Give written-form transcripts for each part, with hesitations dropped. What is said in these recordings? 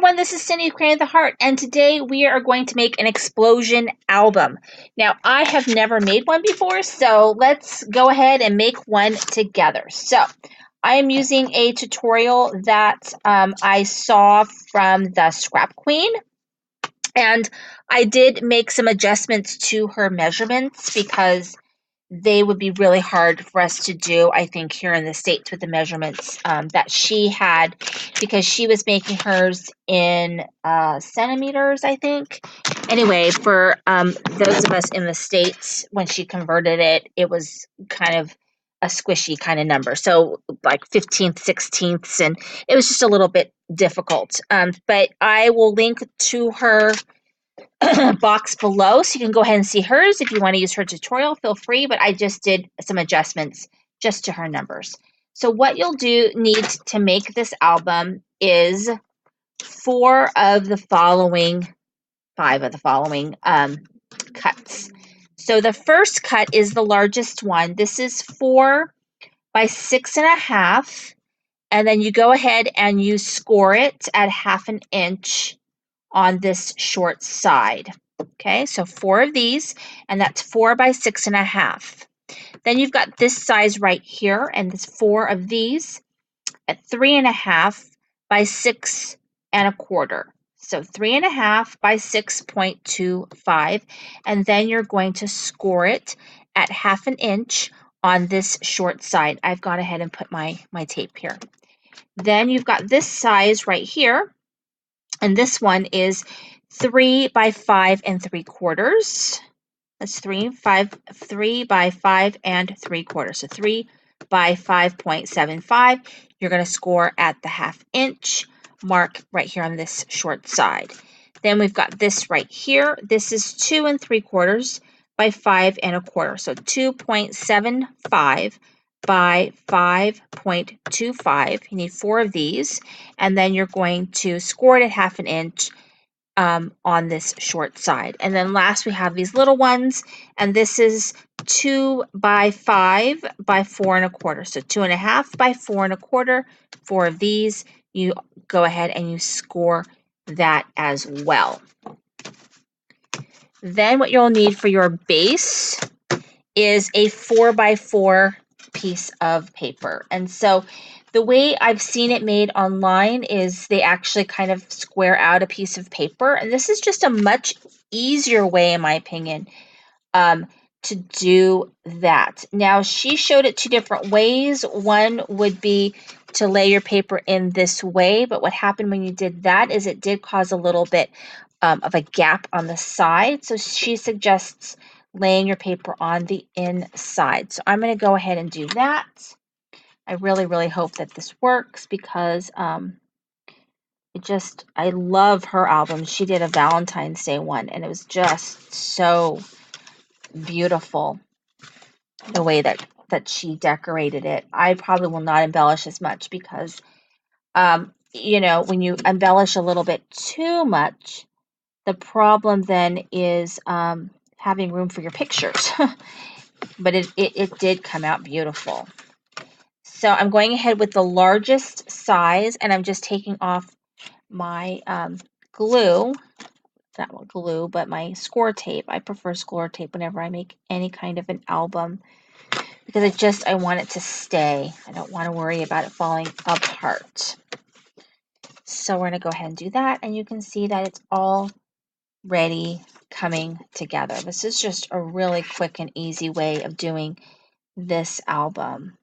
everyone, this is Cindy with Creating the Heart, and today we are going to make an explosion album. Now, I have never made one before, so let's go ahead and make one together. So, I am using a tutorial that I saw from the Scrap Queen, and I did make some adjustments to her measurements because they would be really hard for us to do, I think, here in the States with the measurements that she had, because she was making hers in centimeters, I think. Anyway, for those of us in the States, when she converted it, it was kind of a squishy kind of number. So like 15th, 16ths, and it was just a little bit difficult. But I will link to her box below so you can go ahead and see hers. If you want to use her tutorial, feel free, but I just did some adjustments just to her numbers. So what you'll need to make this album is five of the following cuts. So the first cut is the largest one. This is 4 by 6.5, and then you go ahead and you score it at 1/2 inch on this short side. Okay, so 4 of these, and that's 4 by 6.5. Then you've got this size right here, and there's 4 of these at 3.5 by 6.25. So 3.5 by 6.25, and then you're going to score it at 1/2 inch on this short side. I've gone ahead and put my tape here. Then you've got this size right here, and this one is 3 by 5.75. That's 3 by 5.75. So 3 by 5.75. You're going to score at the 1/2 inch mark right here on this short side. Then we've got this right here. This is 2.75 by 5.25. So 2.75 by 5.25. You need 4 of these, and then you're going to score it at 1/2 inch on this short side. And then last we have these little ones, and this is 2 by 5 by 4.25. So 2.5 by 4.25. 4 of these. You go ahead and you score that as well. Then what you'll need for your base is a 4 by 4 piece of paper. And so the way I've seen it made online is they actually kind of square out a piece of paper. And this is just a much easier way, in my opinion, to do that. Now, she showed it 2 different ways. One would be to lay your paper in this way, but what happened when you did that is it did cause a little bit of a gap on the side. So she suggests laying your paper on the inside. So I'm going to go ahead and do that. I really, really hope that this works because I love her album. She did a Valentine's Day one, and it was just so beautiful the way that she decorated it. I probably will not embellish as much because, you know, when you embellish a little bit too much, the problem then is having room for your pictures. But it did come out beautiful. So I'm going ahead with the largest size, and I'm just taking off my glue, not glue, but my score tape. I prefer score tape whenever I make any kind of an album because I want it to stay. I don't want to worry about it falling apart. So we're going to go ahead and do that, and you can see that it's already coming together. This is just a really quick and easy way of doing this album.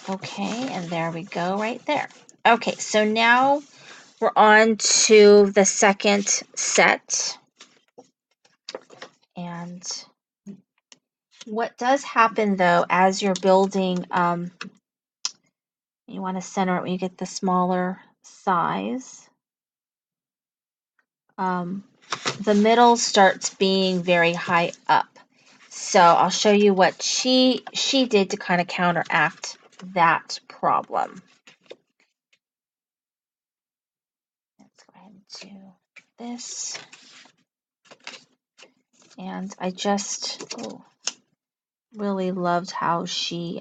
Okay, and there we go right there. Okay, so now we're on to the second set. And what does happen though, as you're building, you want to center it when you get the smaller size. The middle starts being very high up. So I'll show you what she did to kind of counteract that problem. Let's go ahead and do this. And I just really loved how she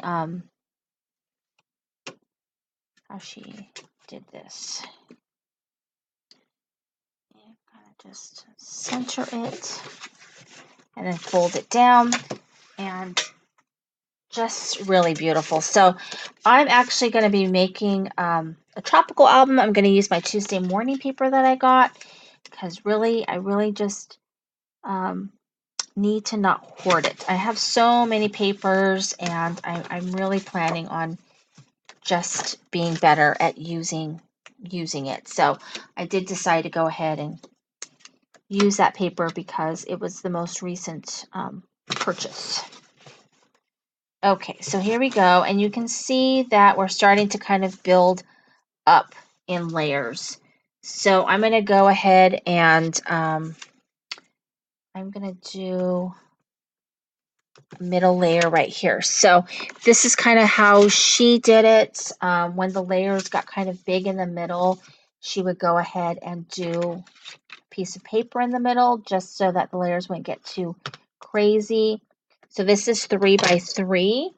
how she did this. And kind of just center it and then fold it down, and just really beautiful. So I'm actually going to be making a tropical album. I'm going to use my Tuesday morning paper that I got, because I really just need to not hoard it. I have so many papers, and I'm really planning on just being better at using it. So I did decide to go ahead and use that paper because it was the most recent purchase. Okay, so here we go, and you can see that we're starting to kind of build up in layers. So I'm going to go ahead and I'm going to do a middle layer right here. So this is kind of how she did it. When the layers got kind of big in the middle, she would go ahead and do a piece of paper in the middle just so that the layers wouldn't get too crazy. So this is 3 by 3.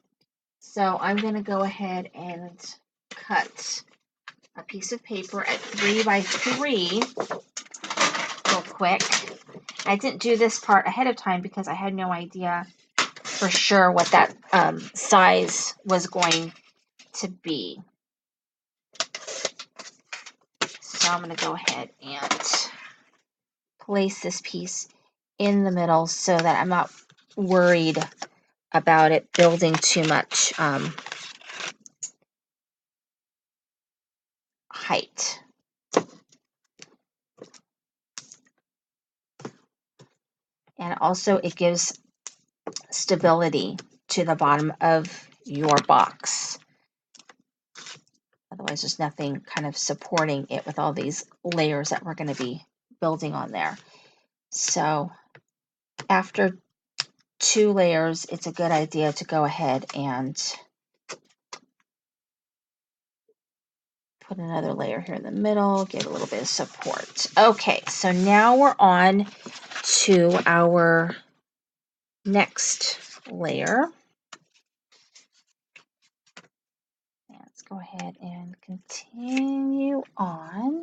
So I'm going to go ahead and cut a piece of paper at 3 by 3 real quick. I didn't do this part ahead of time because I had no idea for sure what that size was going to be. So I'm going to go ahead and place this piece in the middle so that I'm not worried about it building too much height. And also it gives stability to the bottom of your box. Otherwise, there's nothing kind of supporting it with all these layers that we're going to be building on there. So after 2 layers, it's a good idea to go ahead and put another layer here in the middle, give a little bit of support. Okay, so now we're on to our next layer. Let's go ahead and continue on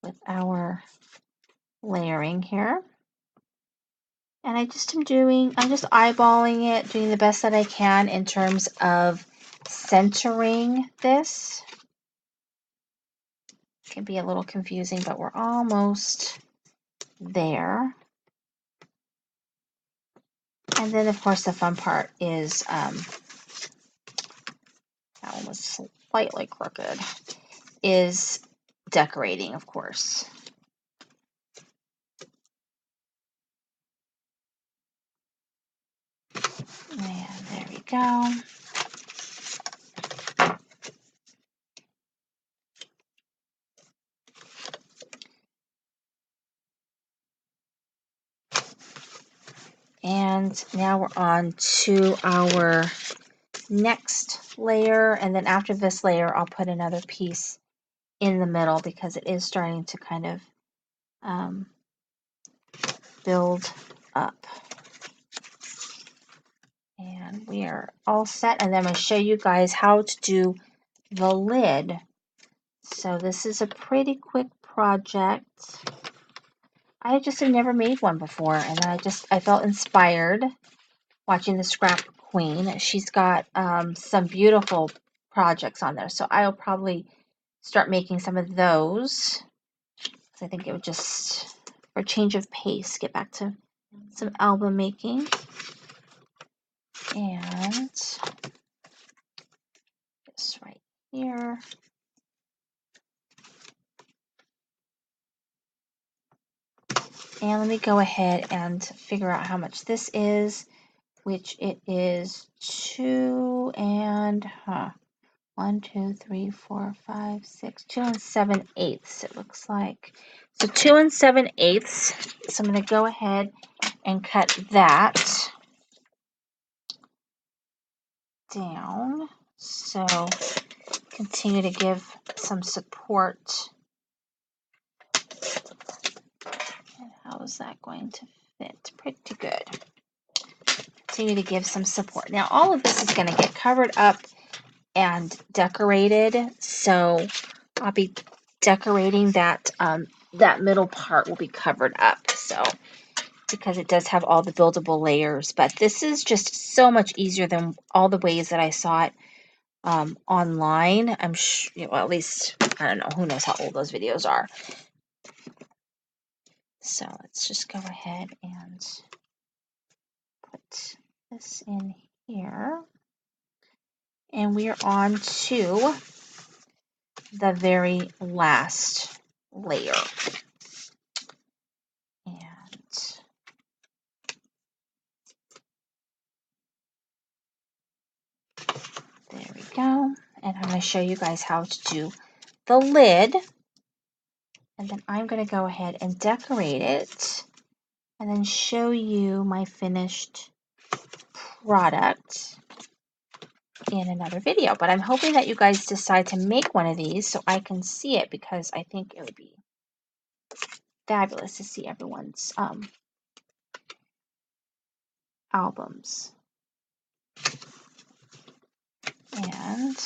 with our layering here. And I'm just eyeballing it, doing the best that I can in terms of centering this. It can be a little confusing, but we're almost there. And then, of course, the fun part is, that one was slightly crooked, is decorating, of course. And there we go. And now we're on to our next layer. And then after this layer, I'll put another piece in the middle because it is starting to kind of build up. And we are all set. And then I'm going to show you guys how to do the lid. So this is a pretty quick project. I just have never made one before, and then I felt inspired watching the Scrap Queen. She's got some beautiful projects on there, so I'll probably start making some of those. I think it would just, for a change of pace, get back to some album making. And this right here. And let me go ahead and figure out how much this is, which it is 2 and 1, 2, 3, 4, 5, 6, 2 7/8, it looks like. So 2 7/8. So I'm going to go ahead and cut that down. So continue to give some support. And how is that going to fit? Pretty good. Continue to give some support. Now all of this is going to get covered up and decorated. So I'll be decorating that, that middle part will be covered up. So because it does have all the buildable layers, but this is just so much easier than all the ways that I saw it online. I'm sure, well, at least, I don't know, who knows how old those videos are. So let's just go ahead and put this in here. And we are on to the very last layer. And there we go. And I'm going to show you guys how to do the lid. And then I'm going to go ahead and decorate it and then show you my finished product in another video. But I'm hoping that you guys decide to make one of these so I can see it, because I think it would be fabulous to see everyone's albums. And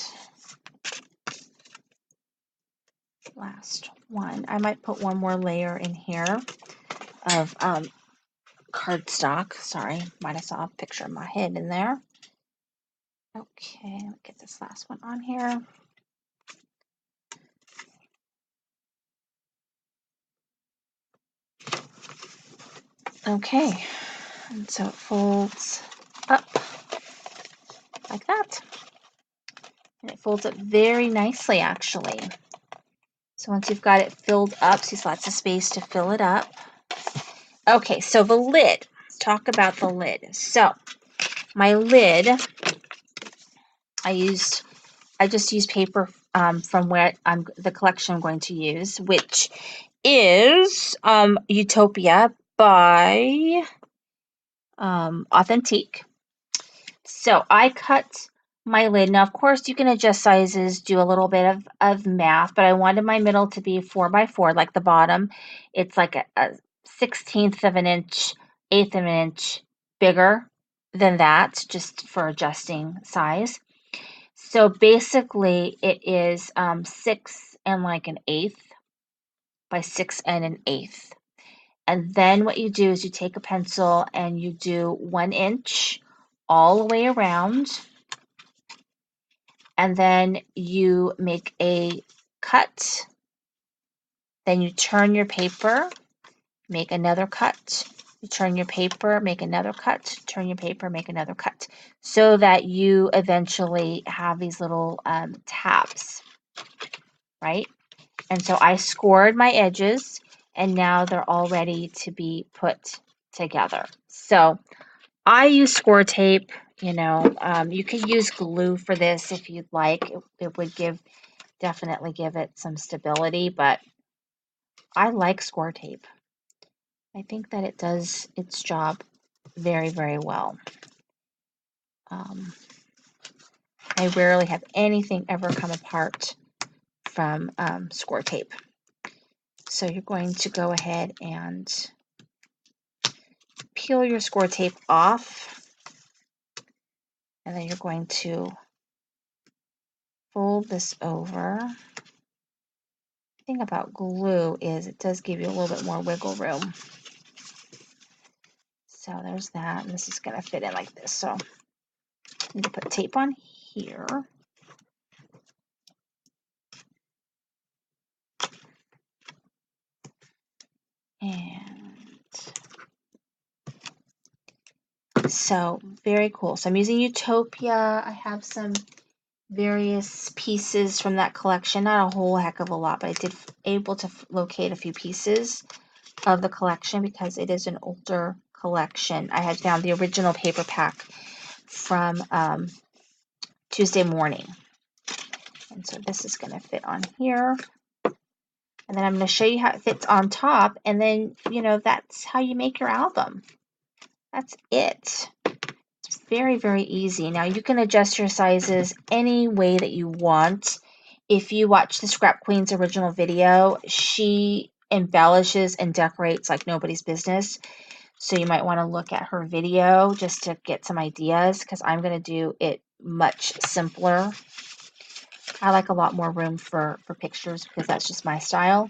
last one, I might put one more layer in here of cardstock. Sorry, might have saw a picture of my head in there. Okay, let's get this last one on here. Okay, and so it folds up like that. And it folds up very nicely, actually. So once you've got it filled up, see, lots of space to fill it up. Okay, so the lid. Let's talk about the lid. So my lid, I just used paper from where the collection I'm going to use, which is Utopia by Authentique. So I cut my lid. Now, of course, you can adjust sizes, do a little bit of math, but I wanted my middle to be 4x4, like the bottom. It's like a 1/16 of an inch, 1/8 of an inch bigger than that, just for adjusting size. So basically, it is 6 and like an 1/8 by 6 and an 1/8. And then what you do is you take a pencil and you do 1 inch all the way around. And then you make a cut. Then you turn your paper, make another cut. You turn your paper, make another cut, turn your paper, make another cut, so that you eventually have these little tabs, right? And so I scored my edges, and now they're all ready to be put together. So I use score tape. You could use glue for this if you'd like. It would definitely give it some stability, but I like score tape. I think that it does its job very, very well. I rarely have anything ever come apart from score tape. So you're going to go ahead and peel your score tape off, and then you're going to fold this over. The thing about glue is it does give you a little bit more wiggle room. So there's that, and this is going to fit in like this. So I need to put tape on here. And so very cool. So I'm using Utopia. I have some various pieces from that collection, not a whole heck of a lot, but I did able to locate a few pieces of the collection because it is an older collection. I had found the original paper pack from Tuesday morning. And so this is going to fit on here. And then I'm going to show you how it fits on top. And then, that's how you make your album. That's it. It's very, very easy. Now, you can adjust your sizes any way that you want. If you watch the Scrap Queen's original video, she embellishes and decorates like nobody's business. So you might want to look at her video just to get some ideas, because I'm going to do it much simpler I like a lot more room for pictures because that's just my style.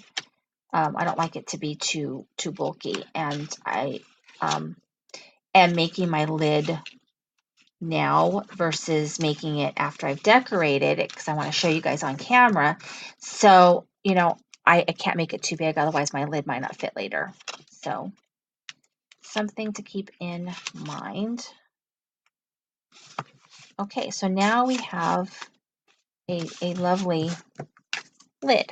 I don't like it to be too bulky, and I am making my lid now versus making it after I've decorated it because I want to show you guys on camera. So, you know, I can't make it too big, otherwise my lid might not fit later. So, something to keep in mind. Okay, so now we have a lovely lid.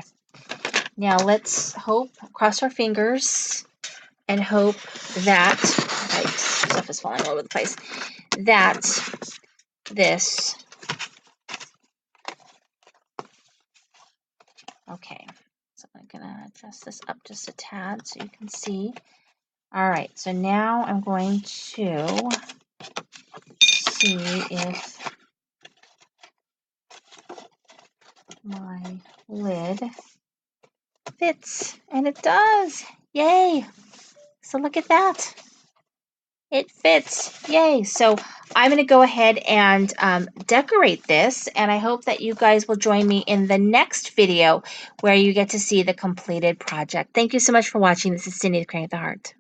Now let's hope, cross our fingers, and hope that, stuff is falling all over the place, that this, okay, so I'm gonna adjust this up just a tad so you can see. All right, so now I'm going to see if my lid fits, and it does. Yay! So look at that. It fits. Yay. So I'm going to go ahead and decorate this, and I hope that you guys will join me in the next video where you get to see the completed project. Thank you so much for watching. This is Cindy, the Creating with the Heart.